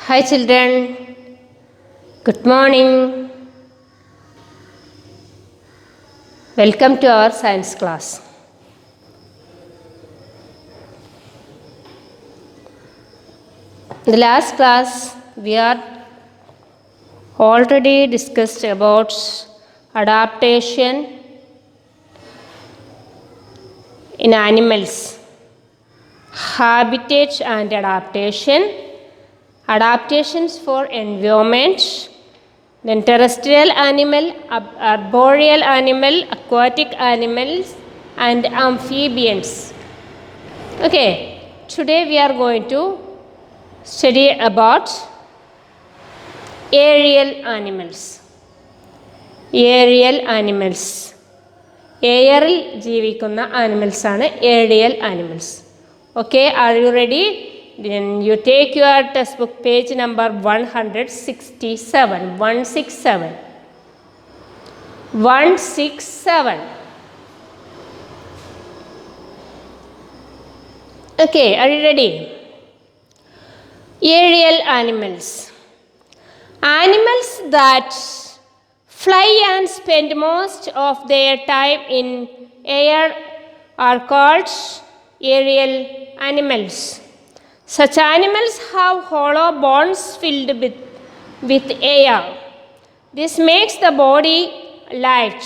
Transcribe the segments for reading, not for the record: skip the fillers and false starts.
Hi children, good morning. Welcome to our science class. In the last class, we are already discussed about adaptation in animals, habitat and adaptation, adaptations for environment, then terrestrial animal, arboreal animal, aquatic animals and amphibians. Okay, today we are going to study about aerial animals. Aerial animals. എയറിൽ ജീവിക്കുന്ന animals ആണ് aerial animals. Okay, are you ready? Then you take your textbook page number 167. 167. 167. Okay, are you ready? Aerial animals. Animals that fly and spend most of their time in air are called aerial animals. Such animals have hollow bones filled with air. This makes the body light.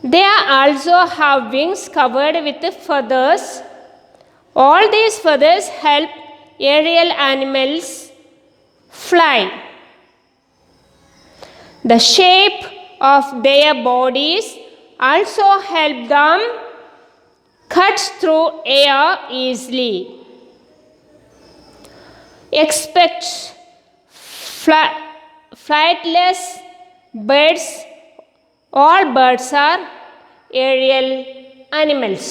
They also have wings covered with feathers. All these feathers help aerial animals fly. The shape of their bodies also help them cut through air easily. Expect flightless birds. All birds are aerial animals.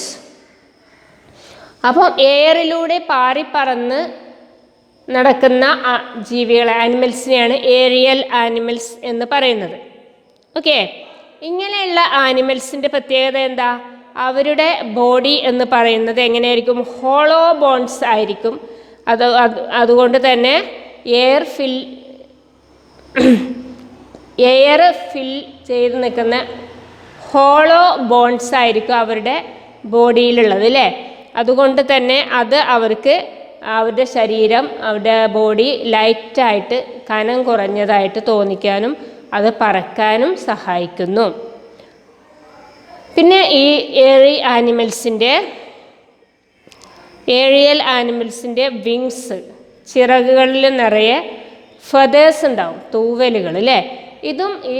അപ്പോൾ എയറിലൂടെ പാറിപ്പറന്ന് നടക്കുന്ന ജീവികളെ, ആനിമൽസിനെയാണ് aerial animals എന്ന് പറയുന്നത്. Okay, ഇങ്ങനെയുള്ള ആനിമൽസിൻ്റെ പ്രത്യേകത എന്താ? അവരുടെ body എന്ന് പറയുന്നത് എങ്ങനെയായിരിക്കും? ഹോളോ ബോൺസ് ആയിരിക്കും. അതുകൊണ്ട് തന്നെ എയർ ഫിൽ ചെയ്ത് നിൽക്കുന്ന ഹോളോ ബോൺസ് ആയിരിക്കും അവരുടെ ബോഡിയിലുള്ളത്, അല്ലേ? അതുകൊണ്ട് തന്നെ അത് അവർക്ക് അവരുടെ ശരീരം, അവരുടെ ബോഡി ലൈറ്റായിട്ട് കനം കുറഞ്ഞതായിട്ട് തോന്നിക്കാനും അത് പറക്കാനും സഹായിക്കുന്നു. പിന്നെ ഈ ഏരിയൽ ആനിമൽസിൻ്റെ വിങ്സ്, ചിറകുകളിൽ നിറയെ ഫെദേഴ്സ് ഉണ്ടാവും, തൂവലുകൾ, അല്ലേ? ഇതും ഈ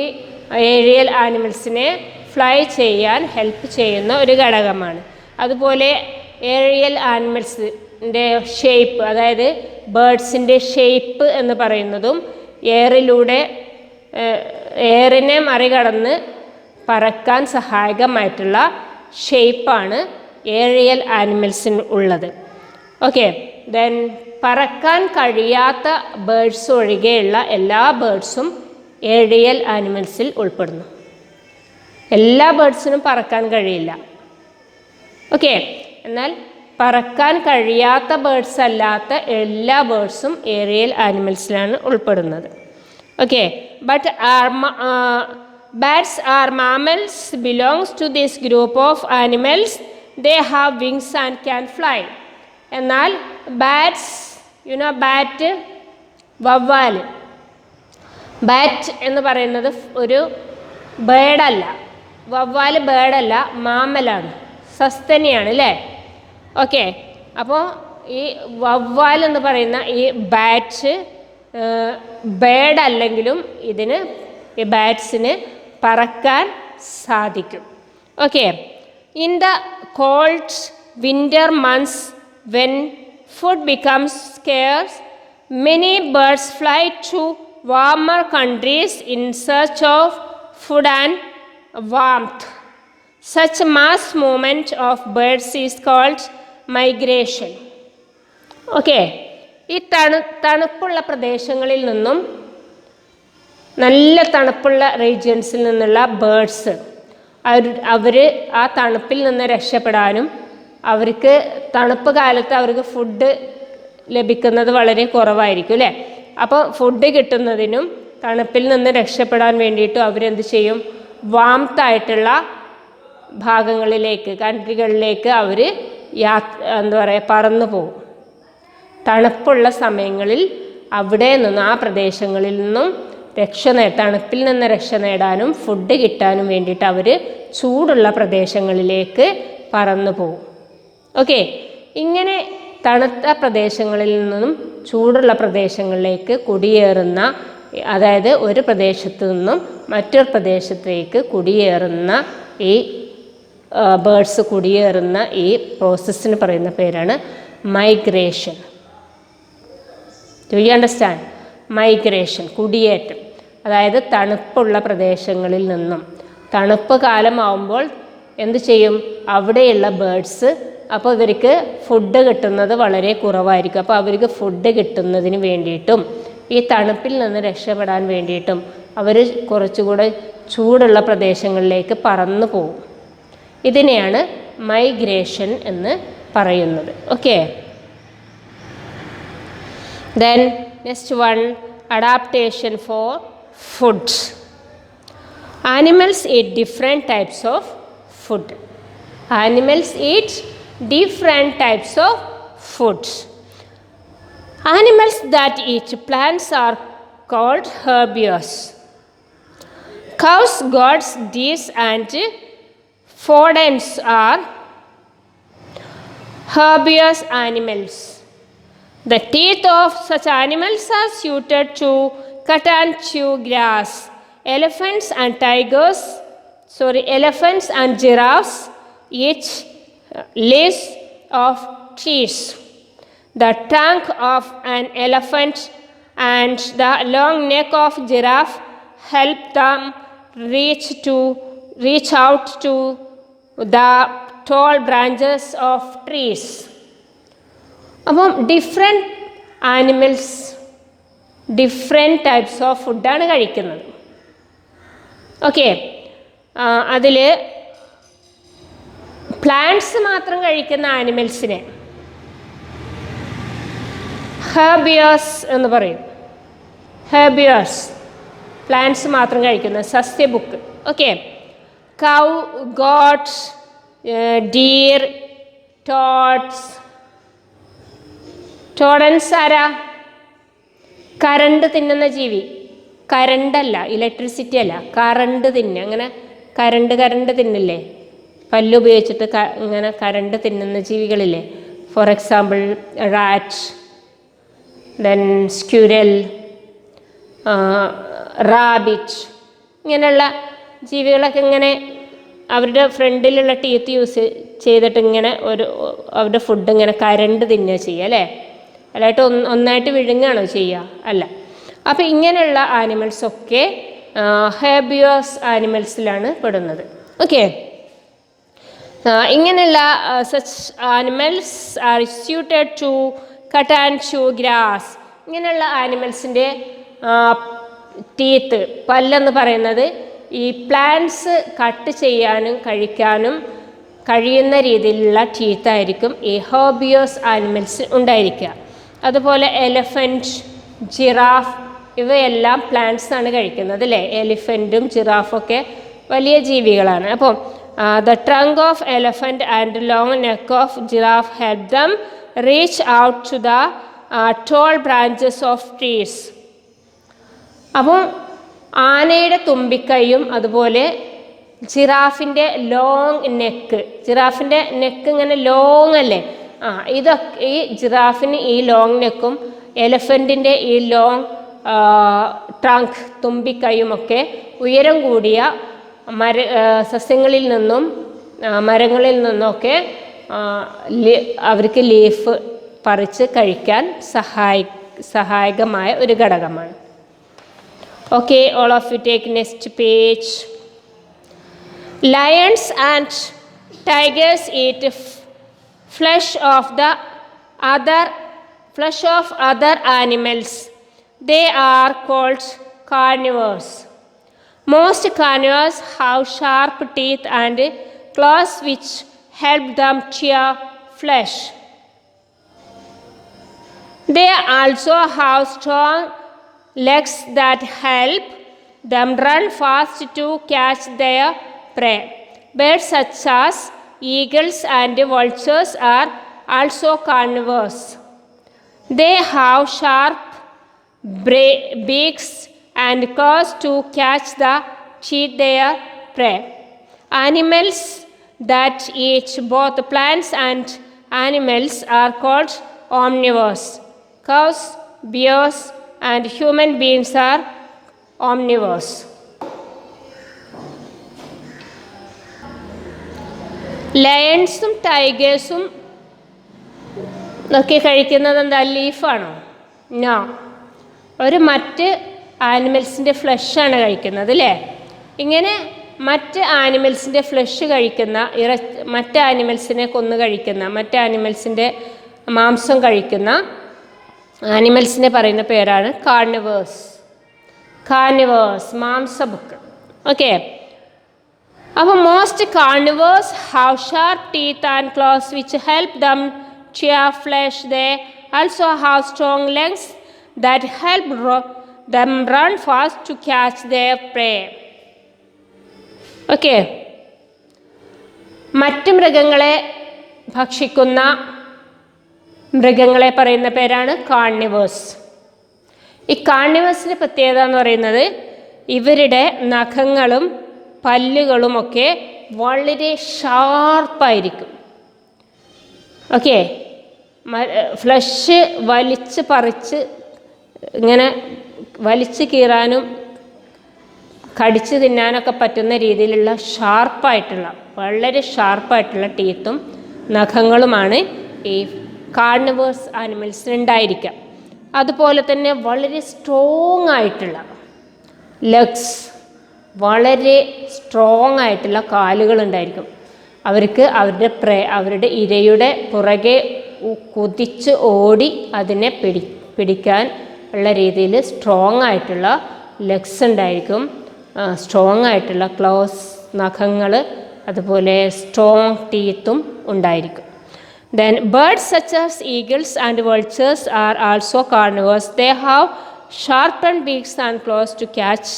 ഏരിയൽ ആനിമൽസിനെ ഫ്ലൈ ചെയ്യാൻ ഹെൽപ്പ് ചെയ്യുന്ന ഒരു ഘടകമാണ്. അതുപോലെ ഏരിയൽ ആനിമൽസിൻ്റെ ഷേപ്പ്, അതായത് ബേർഡ്സിൻ്റെ ഷേപ്പ് എന്ന് പറയുന്നതും എയറിനെ മറികടന്ന് പറക്കാൻ സഹായകമായിട്ടുള്ള ഷേപ്പാണ് ഏരിയൽ ആനിമൽസിന് ഉള്ളത്. ഓക്കെ, ദെൻ പറക്കാൻ കഴിയാത്ത ബേർഡ്സ് ഒഴികെയുള്ള എല്ലാ ബേർഡ്സും ഏരിയൽ ആനിമൽസിൽ ഉൾപ്പെടുന്നു. എല്ലാ ബേർഡ്സിനും പറക്കാൻ കഴിയില്ല. ഓക്കെ, എന്നാൽ പറക്കാൻ കഴിയാത്ത ബേർഡ്സ് അല്ലാത്ത എല്ലാ ബേർഡ്സും ഏരിയൽ ആനിമൽസിലാണ് ഉൾപ്പെടുന്നത്. Okay, but bats are mammals, belongs to this group of animals. They have wings and can fly. എന്നാൽ ബാറ്റ്സ്, ബാറ്റ്, വവ്വാൽ, ബാറ്റ് എന്ന് പറയുന്നത് ഒരു ബേഡല്ല. വവ്വാൽ ബേഡല്ല, മാമലാണ്, സസ്തനിയാണ്, അല്ലേ? ഓക്കെ, അപ്പോൾ ഈ വവ്വാൽ എന്ന് പറയുന്ന ഈ ബാറ്റ് ബേഡല്ലെങ്കിലും ഈ ബാറ്റ്സിന് പറക്കാൻ സാധിക്കും. Okay, in the cold winter months when food becomes scarce, many birds fly to warmer countries in search of food and warmth. Such mass movement of birds is called migration. Okay, ഈ തണുപ്പുള്ള പ്രദേശങ്ങളിൽ നിന്നും, നല്ല തണുപ്പുള്ള റീജിയൻസിൽ നിന്നുള്ള birds അവർ ആ തണുപ്പിൽ നിന്ന് രക്ഷപ്പെടാനും അവർക്ക് തണുപ്പ് കാലത്ത് അവർക്ക് ഫുഡ് ലഭിക്കുന്നത് വളരെ കുറവായിരിക്കും അല്ലേ. അപ്പോൾ ഫുഡ് കിട്ടുന്നതിനും തണുപ്പിൽ നിന്ന് രക്ഷപ്പെടാൻ വേണ്ടിയിട്ടും അവരെന്ത് ചെയ്യും, വാംത്തായിട്ടുള്ള ഭാഗങ്ങളിലേക്ക്, കൺട്രികളിലേക്ക് അവർ പറന്നു പോകും. തണുപ്പുള്ള സമയങ്ങളിൽ അവിടെ നിന്ന്, ആ പ്രദേശങ്ങളിൽ നിന്നും തണുപ്പിൽ നിന്ന് രക്ഷ നേടാനും ഫുഡ് കിട്ടാനും വേണ്ടിയിട്ട് അവർ ചൂടുള്ള പ്രദേശങ്ങളിലേക്ക് പറന്നു പോകും. ഓക്കെ, ഇങ്ങനെ തണുത്ത പ്രദേശങ്ങളിൽ നിന്നും ചൂടുള്ള പ്രദേശങ്ങളിലേക്ക് കുടിയേറുന്ന, അതായത് ഒരു പ്രദേശത്തു നിന്നും മറ്റൊരു പ്രദേശത്തേക്ക് കുടിയേറുന്ന ഈ ബേർഡ്സ് കുടിയേറുന്ന ഈ പ്രോസസ്സിന് പറയുന്ന പേരാണ് migration. Do you understand? Migration, കുടിയേറ്റം. അതായത് തണുപ്പുള്ള പ്രദേശങ്ങളിൽ നിന്നും, തണുപ്പ് കാലമാവുമ്പോൾ എന്ത് ചെയ്യും, അവിടെയുള്ള ബേർഡ്സ്, അപ്പോൾ ഇവർക്ക് ഫുഡ് കിട്ടുന്നത് വളരെ കുറവായിരിക്കും. അപ്പോൾ അവർക്ക് ഫുഡ് കിട്ടുന്നതിന് വേണ്ടിയിട്ടും ഈ തണുപ്പിൽ നിന്ന് രക്ഷപ്പെടാൻ വേണ്ടിയിട്ടും അവർ കുറച്ചുകൂടെ ചൂടുള്ള പ്രദേശങ്ങളിലേക്ക് പറന്നു പോകും. ഇതിനെയാണ് മൈഗ്രേഷൻ എന്ന് പറയുന്നത്. Okay, then next one, adaptation for food. Animals eat different types of food. Animals eat different types of food. Animals that eat plants are called herbivores. Cows, goats, deer and fodens are herbivorous animals. The teeth of such animals are suited to cut and chew grass. Elephants and giraffes eat leaves of trees. The trunk of an elephant and the long neck of giraffe help them reach out to the tall branches of trees. അപ്പം different animals different types of ഫുഡാണ് കഴിക്കുന്നത്. Okay, അതിൽ plants മാത്രം കഴിക്കുന്ന ആനിമൽസിനെ herbivores എന്ന് പറയും. Herbivores, plants മാത്രം കഴിക്കുന്ന സസ്യബുക്ക്. ഓക്കെ, കൗ, ഗോട്ട്സ്, ഡീർ, ടോഡൻസ് ആരാ? കറണ്ട് തിന്നുന്ന ജീവി. കറണ്ടല്ല, ഇലക്ട്രിസിറ്റി അല്ല, കറണ്ട് തിന്നുക. അങ്ങനെ കറണ്ട് തിന്നില്ലേ, പല്ലുപയോഗിച്ചിട്ട് ഇങ്ങനെ കറണ്ട് തിന്നുന്ന ജീവികളില്ലേ. For example rat, then squirrel, rabbit, ഇങ്ങനെയുള്ള ജീവികളൊക്കെ ഇങ്ങനെ അവരുടെ ഫ്രണ്ടിലുള്ള ടീത്ത് യൂസ് ചെയ്തിട്ട് ഇങ്ങനെ അവരുടെ ഫുഡ് ഇങ്ങനെ കരണ്ട് തിന്നുക ചെയ്യുക അല്ലേ. അല്ലായിട്ട് ഒന്നായിട്ട് വിഴുങ്ങുകയാണോ ചെയ്യുക? അല്ല. അപ്പോൾ ഇങ്ങനെയുള്ള ആനിമൽസൊക്കെ ഹെർബിവേഴ്സ് ആനിമൽസിലാണ് പെടുന്നത്. ഓക്കെ, ഇങ്ങനെയുള്ള such animals are suited to cut and chew grass. ഇങ്ങനെയുള്ള ആനിമൽസിൻ്റെ ടീത്ത്, പല്ലെന്ന് പറയുന്നത് ഈ പ്ലാന്റ്സ് കട്ട് ചെയ്യാനും കഴിക്കാനും കഴിയുന്ന രീതിയിലുള്ള ടീത്തായിരിക്കും ഈ ഹെർബിവേഴ്സ് ആനിമൽസ് ഉണ്ടായിരിക്കുക. അതുപോലെ എലഫൻറ്റ്, ജിറാഫ് ഇവയെല്ലാം പ്ലാന്റ്സ് ആണ് കഴിക്കുന്നത് അല്ലേ. എലിഫൻറ്റും ജിറാഫൊക്കെ വലിയ ജീവികളാണ്. അപ്പോൾ the trunk of elephant and long neck of giraffe help them reach out to the tall branches of trees. അപ്പോൾ ആനയുടെ തുമ്പിക്കൈയും അതുപോലെ ജിറാഫിൻ്റെ ലോങ് നെക്ക്, ജിറാഫിൻ്റെ നെക്ക് ഇങ്ങനെ ലോങ് അല്ലേ, ഇതൊക്കെ ഈ ജിറാഫിന് ഈ ലോങ് നെക്കും എലഫൻറ്റിൻ്റെ ഈ ലോങ് ട്രങ്ക് തുമ്പിക്കൈയുമൊക്കെ ഉയരം കൂടിയ സസ്യങ്ങളിൽ നിന്നും മരങ്ങളിൽ നിന്നൊക്കെ അവർക്ക് ലീഫ് പറിച്ച് കഴിക്കാൻ സഹായകമായ ഒരു ഘടകമാണ്. Okay, all of you take next page. Lions and tigers eat flesh of other animals. They are called carnivores. Most carnivores have sharp teeth and claws which help them tear flesh. They also have strong legs that help them run fast to catch their prey. Birds such as eagles and vultures are also carnivores. They have sharp beaks and claws to catch cheat their prey. Animals that eat both plants and animals are called omnivores. Cows, bears, and human beings are omnivores. ലയൺസും ടൈഗേഴ്സും ഒക്കെ കഴിക്കുന്നത് എന്താ? ലീഫാണോ? No, ഒരു മറ്റ് ആനിമൽസിൻ്റെ ഫ്ലഷാണ് കഴിക്കുന്നത് അല്ലേ? ഇങ്ങനെ മറ്റ് ആനിമൽസിൻ്റെ flush കഴിക്കുന്ന മറ്റ് ആനിമൽസിനെ കൊന്നു കഴിക്കുന്ന മറ്റ് ആനിമൽസിൻ്റെ മാംസം കഴിക്കുന്ന ആനിമൽസിനെ പറയുന്ന പേരാണ് കാർണിവേഴ്സ്. മാംസഭുക്ക്. ഓക്കെ, അപ്പോൾ most carnivores have sharp teeth and close which help them chew flesh. They also have strong legs that help them run fast to catch their prey. Okay, മറ്റ് മൃഗങ്ങളെ ഭക്ഷിക്കുന്ന മൃഗങ്ങളെ പറയുന്ന പേരാണ് കാർണിവേഴ്സ്. ഈ കാർണിവേഴ്സിൻ്റെ പ്രത്യേകത എന്ന് പറയുന്നത് ഇവരുടെ നഖങ്ങളും പല്ലുകളുമൊക്കെ വളരെ ഷാർപ്പായിരിക്കും. ഓക്കെ, ഫ്ലഷ് വലിച്ച് പറിച്ച് ഇങ്ങനെ വലിച്ച് കീറാനും കടിച്ച് തിന്നാനൊക്കെ പറ്റുന്ന രീതിയിലുള്ള വളരെ ഷാർപ്പായിട്ടുള്ള ടീത്തും നഖങ്ങളുമാണ് ഈ കാർണിവേഴ്സ് ആനിമൽസിനുണ്ടായിരിക്കുക. അതുപോലെ തന്നെ വളരെ സ്ട്രോങ് ആയിട്ടുള്ള ലെഗ്സ്, വളരെ സ്ട്രോങ് ആയിട്ടുള്ള കാലുകളുണ്ടായിരിക്കും. അവർക്ക് അവരുടെ ഇരയുടെ പുറകെ കുതിച്ച് ഓടി അതിനെ പിടിക്കാൻ ഉള്ള രീതിയിൽ സ്ട്രോങ് ആയിട്ടുള്ള ലെഗ്സ് ഉണ്ടായിരിക്കും, സ്ട്രോങ് ആയിട്ടുള്ള ക്ലോസ്, നഖങ്ങൾ, അതുപോലെ സ്ട്രോങ് ടീത്തും ഉണ്ടായിരിക്കും. Then birds such as eagles and vultures are also carnivores. They have sharpened beaks and claws to catch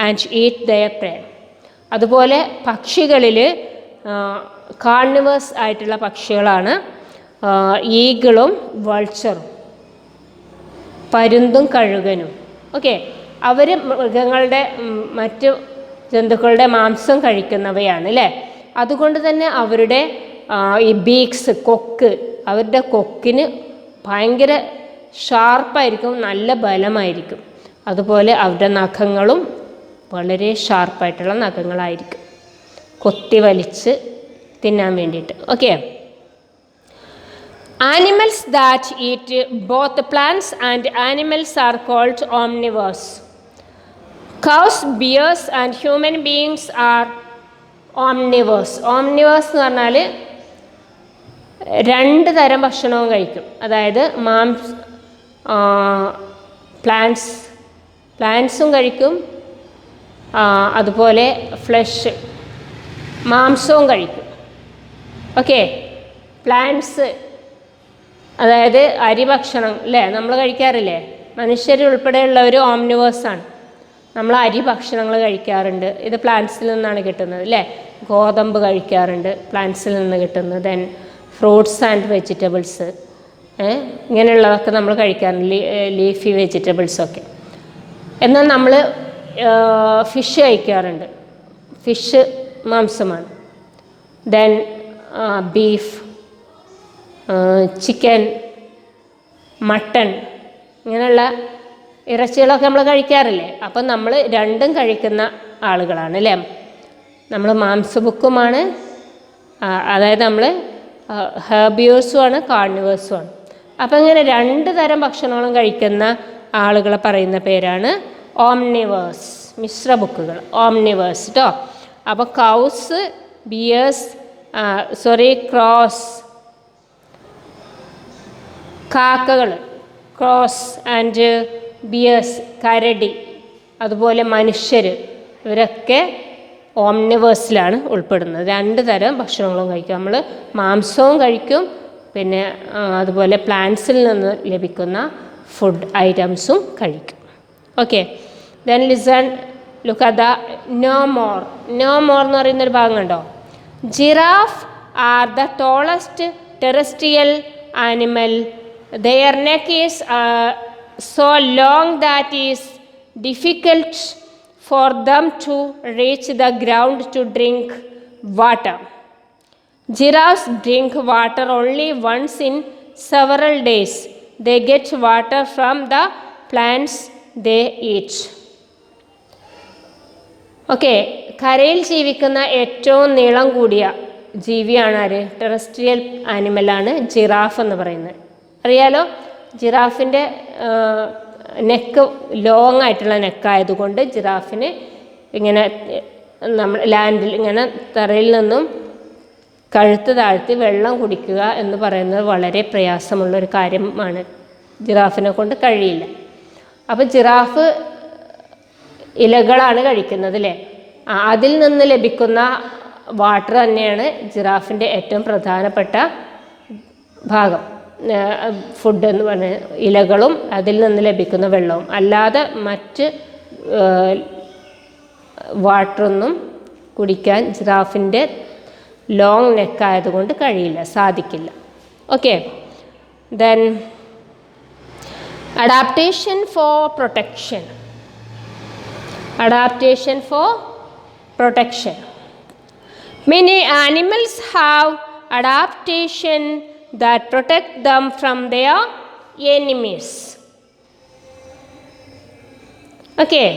and eat their prey. അതുപോലെ പക്ഷികളിൽ കാർണിവേഴ്സ് ആയിട്ടുള്ള പക്ഷികളാണ് ഈഗിളും വൾച്ചറും, പരുന്തും കഴുകനും. ഓക്കെ, അവർ മൃഗങ്ങളുടെ മറ്റ് ജന്തുക്കളുടെ മാംസം കഴിക്കുന്നവയാണ് അല്ലേ? അതുകൊണ്ട് തന്നെ അവരുടെ ഈ ബീക്സ്, അവരുടെ കൊക്കിന് ഭയങ്കര ഷാർപ്പായിരിക്കും, നല്ല ബലമായിരിക്കും. അതുപോലെ അവരുടെ നഖങ്ങളും വളരെ ഷാർപ്പായിട്ടുള്ള നഖങ്ങളായിരിക്കും, കൊത്തി വലിച്ച് തിന്നാൻ വേണ്ടിയിട്ട്. Okay, animals that eat both plants and animals are called omnivores. Cows, bears and human beings are omnivores. Omnivores എന്ന് പറഞ്ഞാൽ രണ്ട് തരം ഭക്ഷണവും കഴിക്കും. അതായത് പ്ലാന്റ്സും കഴിക്കും, അതുപോലെ ഫ്ലഷ് മാംസവും കഴിക്കും. ഓക്കെ, പ്ലാന്റ്സ് അതായത് അരിഭക്ഷണം അല്ലേ, നമ്മൾ കഴിക്കാറില്ലേ? മനുഷ്യരുൾപ്പെടെയുള്ളവർ ഓംനിവേഴ്സാണ്. നമ്മൾ അരി ഭക്ഷണങ്ങൾ കഴിക്കാറുണ്ട്, ഇത് പ്ലാന്റ്സിൽ നിന്നാണ് കിട്ടുന്നത് അല്ലേ? ഗോതമ്പ് കഴിക്കാറുണ്ട്, പ്ലാന്റ്സിൽ നിന്ന് കിട്ടുന്നത്. ദെൻ ഫ്രൂട്ട്സ് ആൻഡ് വെജിറ്റബിൾസ്, ഇങ്ങനെയുള്ളതൊക്കെ നമ്മൾ കഴിക്കാറുണ്ട്, ലീഫി വെജിറ്റബിൾസൊക്കെ. എന്നാൽ നമ്മൾ ഫിഷ് കഴിക്കാറുണ്ട്, ഫിഷ് മാംസമാണ്. ദെൻ ബീഫ്, ചിക്കൻ, മട്ടൺ, ഇങ്ങനെയുള്ള ഇറച്ചികളൊക്കെ നമ്മൾ കഴിക്കാറില്ലേ? അപ്പം നമ്മൾ രണ്ടും കഴിക്കുന്ന ആളുകളാണ് അല്ലേ? നമ്മൾ മാംസഭുക്കുമാണ്, അതായത് നമ്മൾ ഹെർബിവേഴ്സുമാണ്, കാർണിവേഴ്സുമാണ്. അപ്പം ഇങ്ങനെ രണ്ട് തരം ഭക്ഷണങ്ങളും കഴിക്കുന്ന ആളുകളെ പറയുന്ന പേരാണ് ഓംനിവേഴ്സ്, മിശ്രഭുക്കുകൾ, ഓംനിവേഴ്സ് കേട്ടോ. അപ്പോൾ കൗസ്, ബിയേഴ്സ്, ക്രോസ്, കാക്കകൾ, ക്രോസ് ആൻഡ് ബിയേഴ്സ്, കരടി, അതുപോലെ മനുഷ്യർ, ഇവരൊക്കെ ഓംനിവേഴ്സിലാണ് ഉൾപ്പെടുന്നത്. രണ്ട് തരം ഭക്ഷണങ്ങളും കഴിക്കും. നമ്മൾ മാംസവും കഴിക്കും, പിന്നെ അതുപോലെ പ്ലാന്റ്സിൽ നിന്ന് ലഭിക്കുന്ന ഫുഡ് ഐറ്റംസും കഴിക്കും. Okay, then listen, look at the know more. Know more എന്ന് പറയുന്നൊരു ഭാഗം കണ്ടോ? Giraffe are the tallest terrestrial animal. Their neck is so long that it is difficult for them to reach the ground to drink water. Giraffes drink water only once in several days. They get water from the plants they eat. Okay, കരയിൽ ജീവിക്കുന്ന ഏറ്റവും നീളം കൂടിയ ജീവിയാണ് ആര്? Terrestrial ആനിമലാണ് giraffe എന്ന് പറയുന്നത്. അറിയാലോ, ജിറാഫിൻ്റെ നെക്ക് ലോങ് ആയിട്ടുള്ള നെക്കായതുകൊണ്ട് ജിറാഫിന് ഇങ്ങനെ നമ്മൾ ലാൻഡിൽ ഇങ്ങനെ തറയിൽ നിന്നും കഴുത്ത് താഴ്ത്തി വെള്ളം കുടിക്കുക എന്ന് പറയുന്നത് വളരെ പ്രയാസമുള്ളൊരു കാര്യമാണ്. ജിറാഫിനെ കൊണ്ട് കഴിയില്ല. അപ്പോൾ ജിറാഫ് ഇലകളാണ് കഴിക്കുന്നത് അല്ലേ? അതിൽ നിന്ന് ലഭിക്കുന്ന വാട്ടർ തന്നെയാണ് ജിറാഫിൻ്റെ ഏറ്റവും പ്രധാനപ്പെട്ട ഭാഗം. ഫുഡ് എന്ന് പറഞ്ഞ ഇലകളും അതിൽ നിന്ന് ലഭിക്കുന്ന വെള്ളവും, അല്ലാതെ മറ്റ് വാട്ടറൊന്നും കുടിക്കാൻ ജിറാഫിൻ്റെ ലോങ് നെക്കായതുകൊണ്ട് കഴിയില്ല, സാധിക്കില്ല. Okay, then adaptation for protection. Adaptation for protection. Many animals have adaptation that protect them from their enemies. Okay.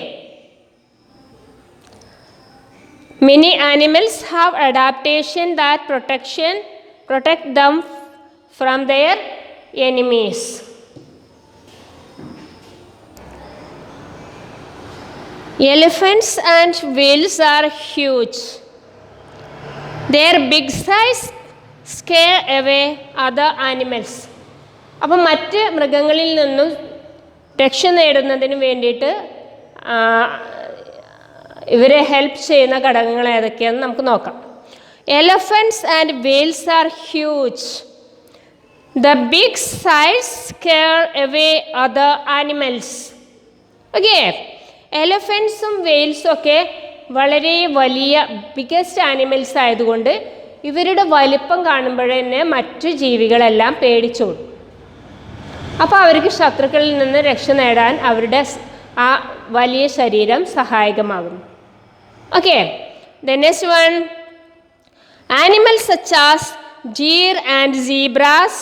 Many animals have adaptation that protect them from their enemies. Elephants and whales are huge. Their big size scare away other animals. അപ്പം മറ്റ് മൃഗങ്ങളിൽ നിന്നും രക്ഷ നേടുന്നതിന് വേണ്ടിയിട്ട് ഇവരെ help ചെയ്യുന്ന ഘടകങ്ങൾ ഏതൊക്കെയാണെന്ന് നമുക്ക് നോക്കാം. Elephants and whales are huge. The big size scare away other animals. Okay. എലഫൻസും വെയിൽസും ഒക്കെ വളരെ വലിയ ബിഗസ്റ്റ് ആനിമൽസ് ആയതുകൊണ്ട് ഇവരുടെ വലിപ്പം കാണുമ്പോൾ തന്നെ മറ്റു ജീവികളെല്ലാം പേടിച്ചോടും. അപ്പോൾ അവർക്ക് ശത്രുക്കളിൽ നിന്ന് രക്ഷ നേടാൻ അവരുടെ ആ വലിയ ശരീരം സഹായകമാകുന്നു. Okay, the next one, animals such as deer and zebras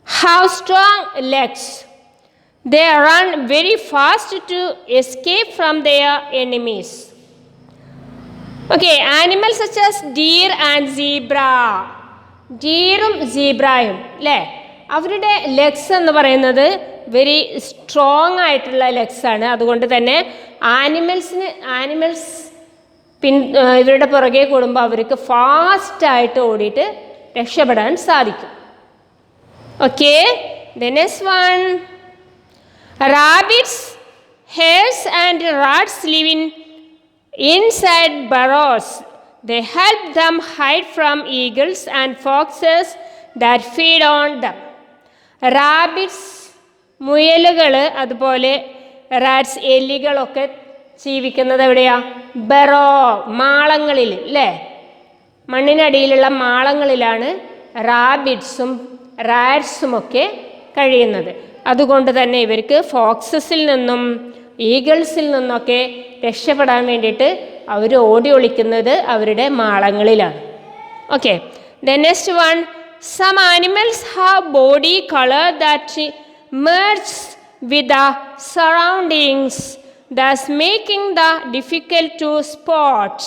have strong legs. They run very fast to escape from their enemies. Okay, animals such as deer and zebra. ഡീറും സീബ്രയും അല്ലേ, അവരുടെ ലെഗ്സ് എന്ന് പറയുന്നത് വെരി സ്ട്രോങ് ആയിട്ടുള്ള ലെഗ്സാണ്. അതുകൊണ്ട് തന്നെ animals ഇവരുടെ പുറകെ കൂടുമ്പോൾ അവർക്ക് ഫാസ്റ്റായിട്ട് ഓടിയിട്ട് രക്ഷപ്പെടാൻ സാധിക്കും. Okay, the next one, rabbits, hares and rats live inside burrows. They help them hide from eagles and foxes that feed on them. Rabbits, മുയലുകൾ, അതുപോലെ റാറ്റ്സ്, എലികളൊക്കെ ജീവിക്കുന്നത് എവിടെയാ? ബറോ, മാളങ്ങളിൽ അല്ലേ, മണ്ണിനടിയിലുള്ള മാളങ്ങളിലാണ് റാബിറ്റ്സും റാറ്റ്സുമൊക്കെ കഴിയുന്നത്. അതുകൊണ്ട് തന്നെ ഇവർക്ക് ഫോക്സസിൽ നിന്നും ഈഗിൾസിൽ നിന്നൊക്കെ രക്ഷപ്പെടാൻ വേണ്ടിയിട്ട് അവർ ഓടി ഒളിക്കുന്നത് അവരുടെ മാളങ്ങളിലാണ്. Okay, the next one, some animals have body colour that merge with the surroundings, thus making the difficult to spot.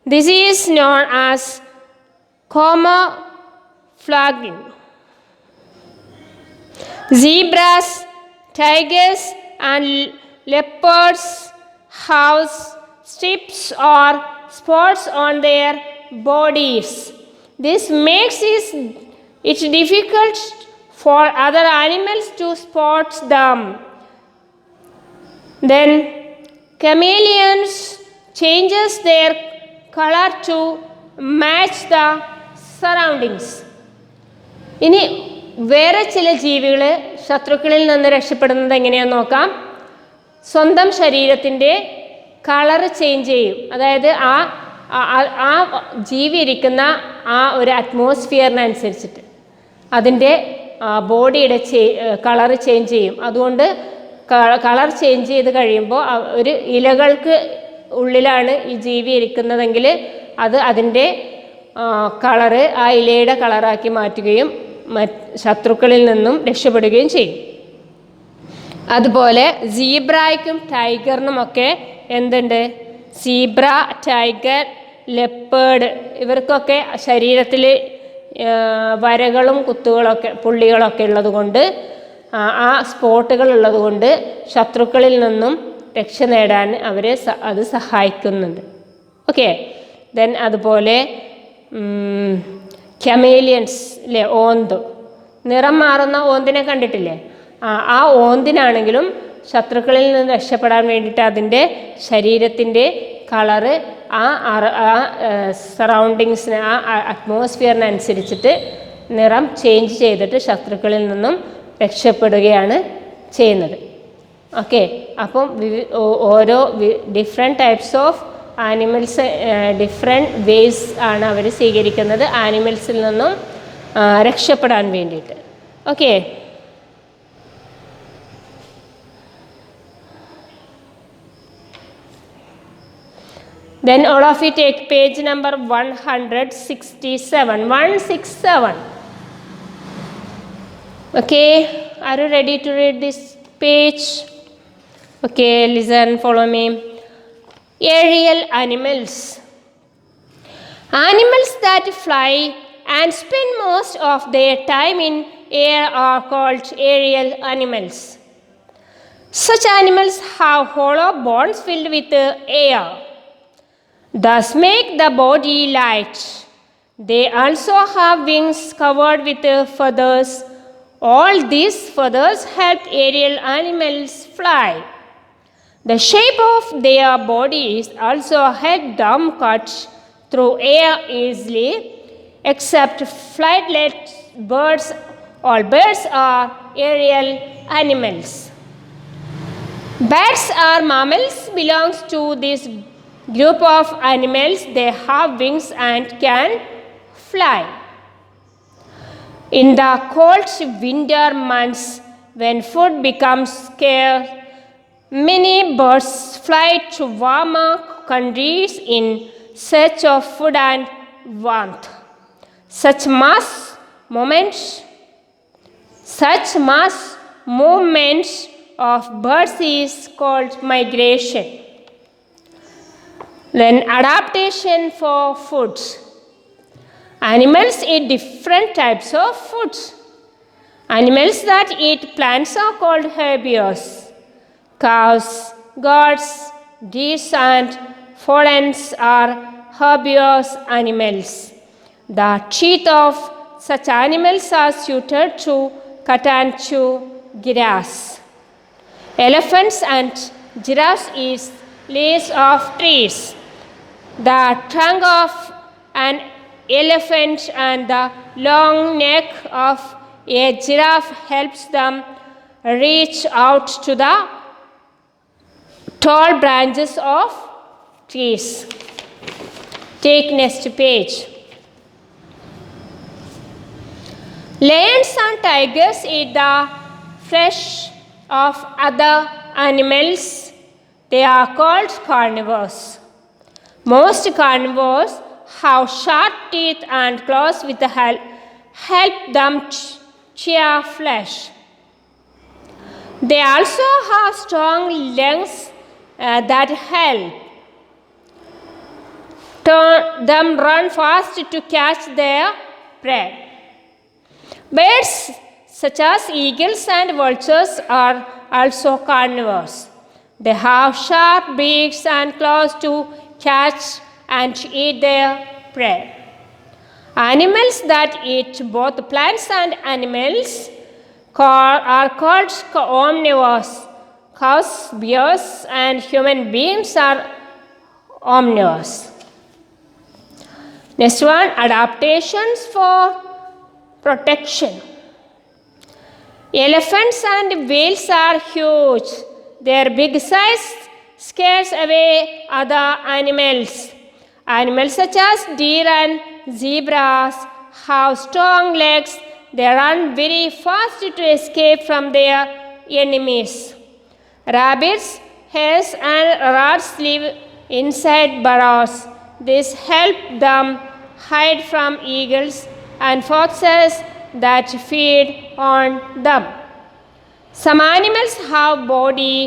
This is known as camouflaging. Zebras, tigers and leopards have strips or spots on their bodies. This makes it difficult for other animals to spot them. Then chameleons changes their color to match the surroundings. ഇനി വേറെ ചില ജീവികൾ ശത്രുക്കളിൽ നിന്ന് രക്ഷപ്പെടുന്നത് എങ്ങനെയാണെന്ന് നോക്കാം. സ്വന്തം ശരീരത്തിൻ്റെ കളറ് ചേഞ്ച് ചെയ്യും. അതായത് ആ ജീവി ഇരിക്കുന്ന ആ ഒരു അറ്റ്മോസ്ഫിയറിനനുസരിച്ചിട്ട് അതിൻ്റെ ബോഡിയുടെ കളറ് ചേഞ്ച് ചെയ്യും. അതുകൊണ്ട് കളർ ചേഞ്ച് ചെയ്ത് കഴിയുമ്പോൾ ഒരു ഇലകൾക്ക് ഉള്ളിലാണ് ഈ ജീവി ഇരിക്കുന്നതെങ്കിൽ അത് അതിൻ്റെ കളറ് ആ ഇലയുടെ കളറാക്കി മാറ്റുകയും ശത്രുക്കളിൽ നിന്നും രക്ഷപ്പെടുകയും ചെയ്യും. അതുപോലെ സീബ്രയ്ക്കും ടൈഗറിനുമൊക്കെ എന്തുണ്ട്? സീബ്ര, ടൈഗർ, ലെപ്പേർഡ് ഇവർക്കൊക്കെ ശരീരത്തിൽ വരകളും കുത്തുകളൊക്കെ പുള്ളികളൊക്കെ ഉള്ളതുകൊണ്ട് ആ സ്പോട്ടുകൾ ഉള്ളതുകൊണ്ട് ശത്രുക്കളിൽ നിന്നും രക്ഷ നേടാൻ അവരെ അത് സഹായിക്കുന്നുണ്ട്. ഓക്കെ. ദെൻ അതുപോലെ കമേലിയൻസ് അല്ലേ, ഓന്ത്, നിറം മാറുന്ന ഓന്തിനെ കണ്ടിട്ടില്ലേ? ആ ഓന്തിനാണെങ്കിലും ശത്രുക്കളിൽ നിന്ന് രക്ഷപ്പെടാൻ വേണ്ടിയിട്ട് അതിൻ്റെ ശരീരത്തിൻ്റെ കളറ് ആ സറൗണ്ടിങ്സിന് ആ അറ്റ്മോസ്ഫിയറിനനുസരിച്ചിട്ട് നിറം ചേഞ്ച് ചെയ്തിട്ട് ശത്രുക്കളിൽ നിന്നും രക്ഷപ്പെടുകയാണ് ചെയ്യുന്നത്. ഓക്കെ. അപ്പം ഓരോ different types of animals different ways ആണ് അവർ സ്വീകരിക്കുന്നത് ആനിമൽസിൽ നിന്നും രക്ഷപ്പെടാൻ വേണ്ടിയിട്ട്. Okay. Then all of you take page number 167. 167. Okay. Are you ready to read this page? Okay. Listen. Follow me. Aerial animals. Animals that fly and spend most of their time in air are called aerial animals. Such animals have hollow bones filled with air, thus make the body light. They also have wings covered with feathers. All these feathers help aerial animals fly. The shape of their bodies also help them cut through air easily, except flightless birds. All birds are aerial animals. Bats are mammals, belongs to this group of animals. They have wings and can fly. In the cold winter months, when food becomes scarce, many birds fly to warmer countries in search of food and warmth. Such mass movements of birds is called migration. Then adaptation for foods. Animals eat different types of foods. Animals that eat plants are called herbivores. Cows, goats, geese and fawns are herbivorous animals. The teeth of such animals are suited to cut and chew grass. Elephants and giraffes eat leaves of trees. The trunk of an elephant and the long neck of a giraffe helps them reach out to the tall branches of trees. Take next page. Lions and tigers eat the flesh of other animals. They are called carnivores. Most carnivores have sharp teeth and claws with the help them chew flesh. They also have strong lungs that help them run fast to catch their prey. Birds such as eagles and vultures are also carnivores. They have sharp beaks and claws to catch and eat their prey. Animals that eat both plants and animals are called omnivores. Cows, bears, and human beings are omnivores. Next one, adaptations for protection. Elephants and whales are huge. Their big size scares away other animals. Animals such as deer and zebras have strong legs. They run very fast to escape from their enemies. Rabbits, hares, and rats live inside burrows. This helps them hide from eagles and foxes that feed on them. Some animals have body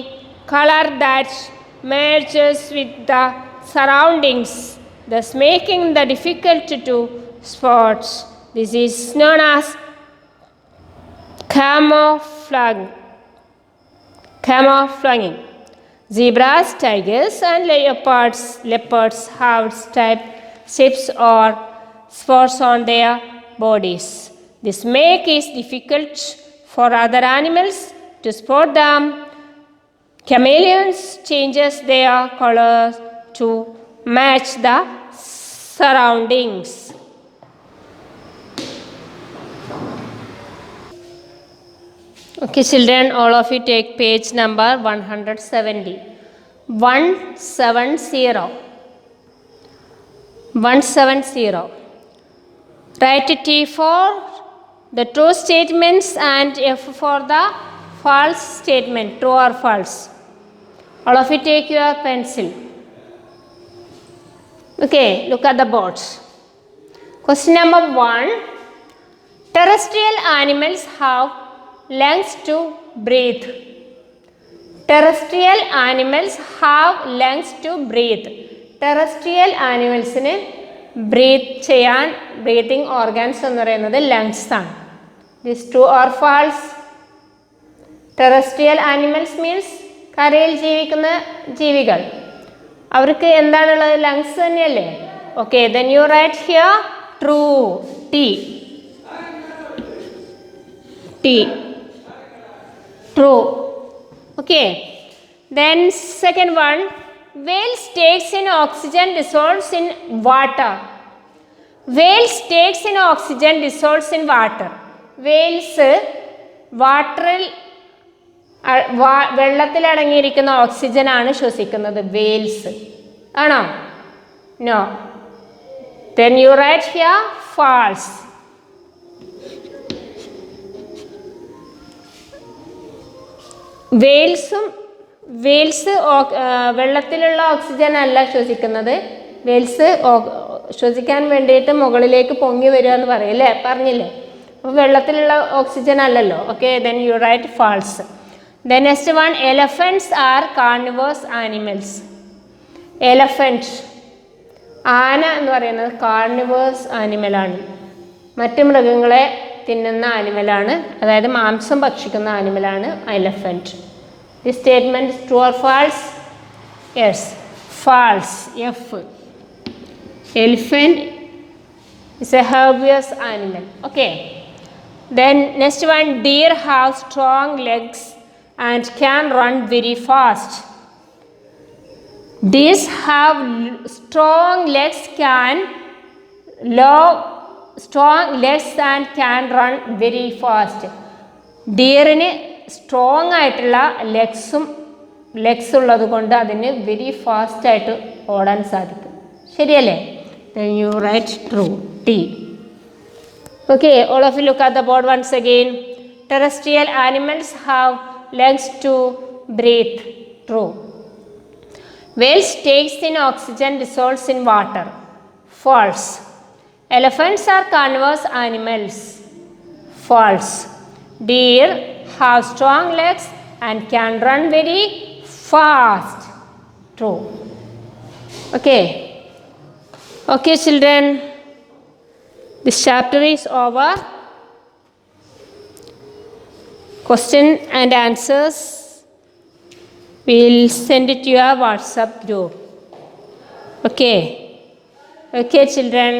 color that merges with the surroundings, thus making them difficult to spot. This is known as camouflaging. Zebras, tigers, and leopards have stripes or spots on their bodies. This makes it difficult for other animals to spot them. Chameleons changes their colors to match the surroundings. Okay, children, all of you take page number 170. 170. Write T for the true statements and F for the false statement, true or false. All of you take your pencil. Okay, look at the boards. Question number 1. Terrestrial animals have lungs to breathe. Terrestrial animals have lungs to breathe. Terrestrial animalsine breathing organs എന്ന് പറയുന്നത് lungs ആണ്. This true or false? Terrestrial animals means കരയിൽ ജീവിക്കുന്ന ജീവികൾ. അവർക്ക് എന്താണുള്ളത്? lungs തന്നെയല്ലേ? Okay, then you write here true. T. True. Okay. Then second one, whales takes in oxygen, dissolves in water. Whales takes in oxygen, dissolves in water. Whales വാട്ടറിൽ വെള്ളത്തിൽ അടങ്ങിയിരിക്കുന്ന oxygen ആണ് ശ്വസിക്കുന്നത്. വെയിൽസ് ആണോ? No. Then you write here false. Whales വെള്ളത്തിലുള്ള oxygen അല്ല ശ്വസിക്കുന്നത്. Wales ശ്വസിക്കാൻ വേണ്ടിയിട്ട് മുകളിലേക്ക് പൊങ്ങി വരിക എന്ന് പറയില്ലേ, പറഞ്ഞില്ലേ? അപ്പോൾ വെള്ളത്തിലുള്ള ഓക്സിജൻ അല്ലല്ലോ. Okay, then you write false. Then next one, elephants are carnivores animals. Elephant, ആന എന്ന് പറയുന്നത് കാർണിവേഴ്സ് ആനിമലാണ്. മറ്റ് മൃഗങ്ങളെ തിന്നുന്ന ആനിമലാണ്, അതായത് മാംസം ഭക്ഷിക്കുന്ന ആനിമലാണ് elephant. This statement is true or false? Yes, false. F. Elephant is a herbivorous animal. Okay. Then next one, deer have strong legs and can run very fast. Deer have strong legs and can run very fast. Deerine strong ആയിട്ടുള്ള legs ഉള്ളത് കൊണ്ട് അതിന് very ഫാസ്റ്റായിട്ട് ഓടാൻ സാധിക്കും. ശരിയല്ലേ? Then you write true. T. Okay, all of you look at the board once again. Terrestrial animals have lungs to breathe. True. Whales takes in oxygen, dissolves in water. False. Elephants are carnivorous animals. False. Deer have strong legs and can run very fast. True. Okay. Okay, children. This chapter is over. Question and answers we'll send it to your WhatsApp group. Okay. Okay, children.